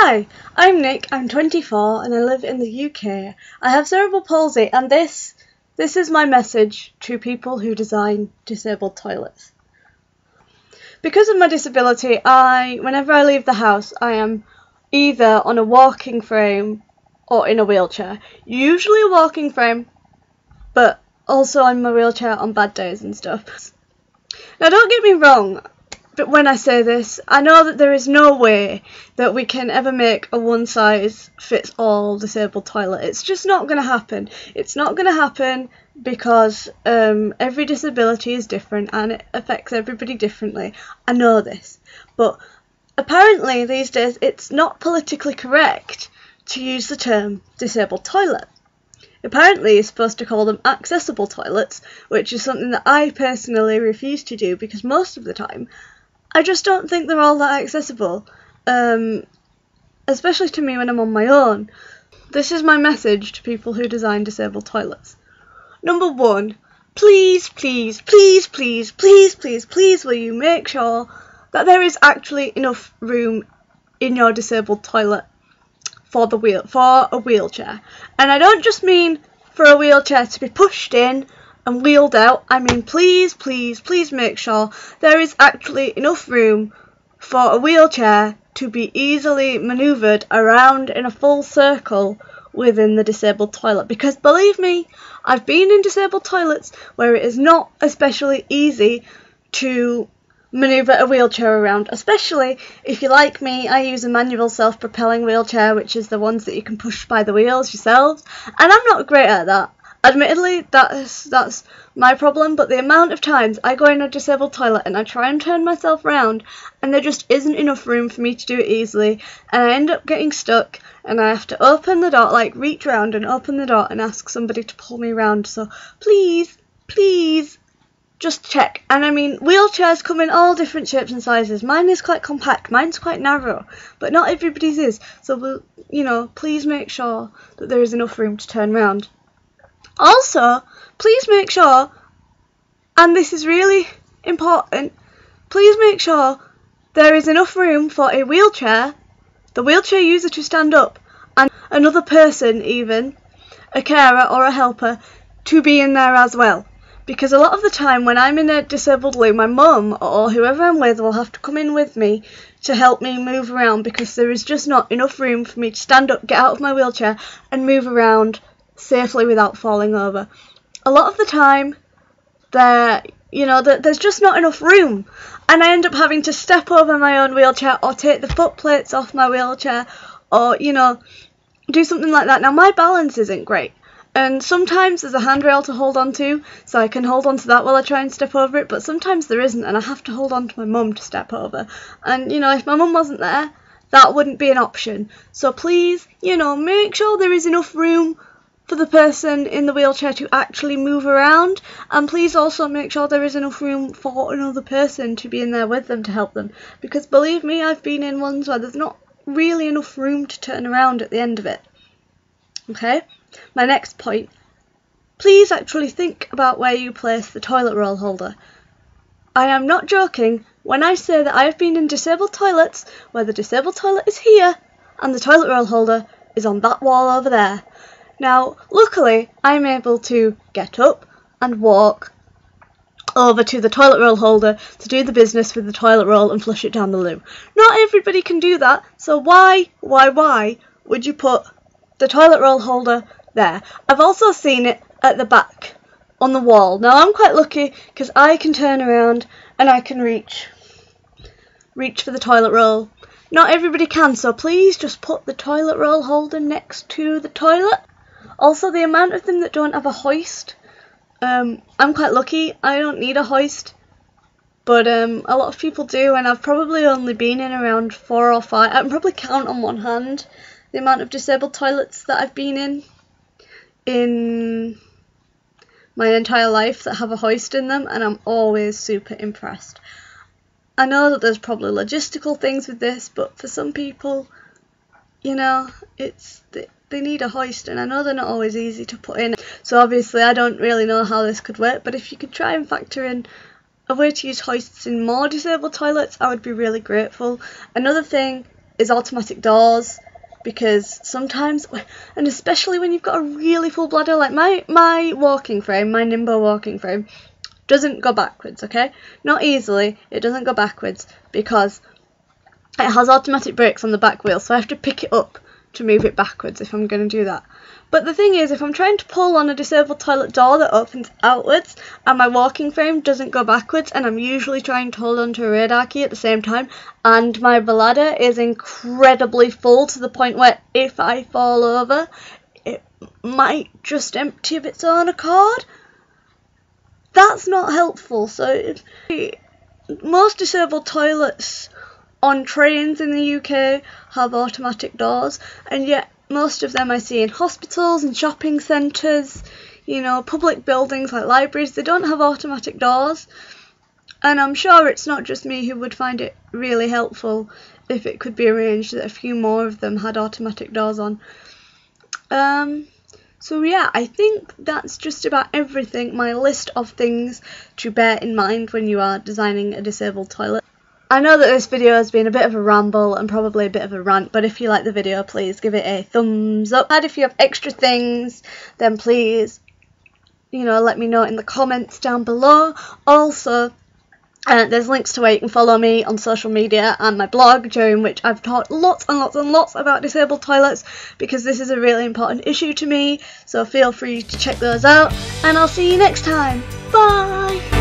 Hi, I'm Nick, I'm 24 and I live in the UK. I have cerebral palsy and this is my message to people who design disabled toilets. Because of my disability, whenever I leave the house, I am either on a walking frame or in a wheelchair. Usually a walking frame, but also in my wheelchair on bad days and stuff. Now don't get me wrong, but when I say this, I know that there is no way that we can ever make a one-size-fits-all disabled toilet. It's just not going to happen. It's not going to happen because every disability is different and it affects everybody differently. I know this. But apparently these days it's not politically correct to use the term disabled toilet. Apparently you're supposed to call them accessible toilets, which is something that I personally refuse to do because most of the time I just don't think they're all that accessible, especially to me when I'm on my own. This is my message to people who design disabled toilets. Number one, please, please, please, please, please, please, please will you make sure that there is actually enough room in your disabled toilet for a wheelchair. And I don't just mean for a wheelchair to be pushed in and wheeled out. I mean, please, please, please make sure there is actually enough room for a wheelchair to be easily manoeuvred around in a full circle within the disabled toilet. Because believe me, I've been in disabled toilets where it is not especially easy to manoeuvre a wheelchair around, especially if you're like me. I use a manual self-propelling wheelchair, which is the ones that you can push by the wheels yourselves, and I'm not great at that. Admittedly, that's my problem, but the amount of times I go in a disabled toilet and I try and turn myself round and there just isn't enough room for me to do it easily, and I end up getting stuck and I have to open the door, like reach round and open the door and ask somebody to pull me round. So please, please, just check. And I mean, wheelchairs come in all different shapes and sizes. Mine is quite compact, mine's quite narrow, but not everybody's is. So please make sure that there is enough room to turn round. Also, please make sure, and this is really important, please make sure there is enough room for a wheelchair, the wheelchair user to stand up, and another person, even a carer or a helper, to be in there as well. Because a lot of the time when I'm in a disabled loo, my mum or whoever I'm with will have to come in with me to help me move around, because there is just not enough room for me to stand up, get out of my wheelchair and move around safely without falling over. A lot of the time there's just not enough room, and I end up having to step over my own wheelchair or take the foot plates off my wheelchair or do something like that. Now my balance isn't great, and sometimes there's a handrail to hold on to, so I can hold on to that while I try and step over it, but sometimes there isn't and I have to hold on to my mum to step over, and if my mum wasn't there, that wouldn't be an option. So please, make sure there is enough room for the person in the wheelchair to actually move around, and please also make sure there is enough room for another person to be in there with them to help them, because believe me, I've been in ones where there's not really enough room to turn around at the end of it. Okay, my next point, please actually think about where you place the toilet roll holder. I am not joking when I say that I have been in disabled toilets where the disabled toilet is here and the toilet roll holder is on that wall over there. Now, luckily, I'm able to get up and walk over to the toilet roll holder to do the business with the toilet roll and flush it down the loo. Not everybody can do that, so why would you put the toilet roll holder there? I've also seen it at the back on the wall. Now, I'm quite lucky because I can turn around and I can reach for the toilet roll. Not everybody can, so please just put the toilet roll holder next to the toilet. Also, the amount of them that don't have a hoist, I'm quite lucky, I don't need a hoist, but a lot of people do, and I've probably only been in around 4 or 5, I can probably count on one hand the amount of disabled toilets that I've been in my entire life that have a hoist in them, and I'm always super impressed. I know that there's probably logistical things with this, but for some people, they need a hoist, and I know they're not always easy to put in. So obviously I don't really know how this could work, but if you could try and factor in a way to use hoists in more disabled toilets, I would be really grateful. Another thing is automatic doors, because sometimes, and especially when you've got a really full bladder, like my walking frame, my Nimbo walking frame, doesn't go backwards, okay? Not easily, it doesn't go backwards because it has automatic brakes on the back wheel, so I have to pick it up to move it backwards if I'm going to do that. But the thing is, if I'm trying to pull on a disabled toilet door that opens outwards and my walking frame doesn't go backwards, and I'm usually trying to hold onto a radar key at the same time, and my bladder is incredibly full to the point where if I fall over, it might just empty of its own accord, that's not helpful. So most disabled toilets on trains in the UK have automatic doors, and yet most of them I see in hospitals and shopping centres, you know, public buildings like libraries, they don't have automatic doors. And I'm sure it's not just me who would find it really helpful if it could be arranged that a few more of them had automatic doors on. So yeah, I think that's just about everything, my list of things to bear in mind when you are designing a disabled toilet. I know that this video has been a bit of a ramble and probably a bit of a rant, but if you like the video, please give it a thumbs up. And if you have extra things, then please, you know, let me know in the comments down below. Also, there's links to where you can follow me on social media and my blog, during which I've talked lots and lots and lots about disabled toilets, because this is a really important issue to me, so feel free to check those out, and I'll see you next time. Bye!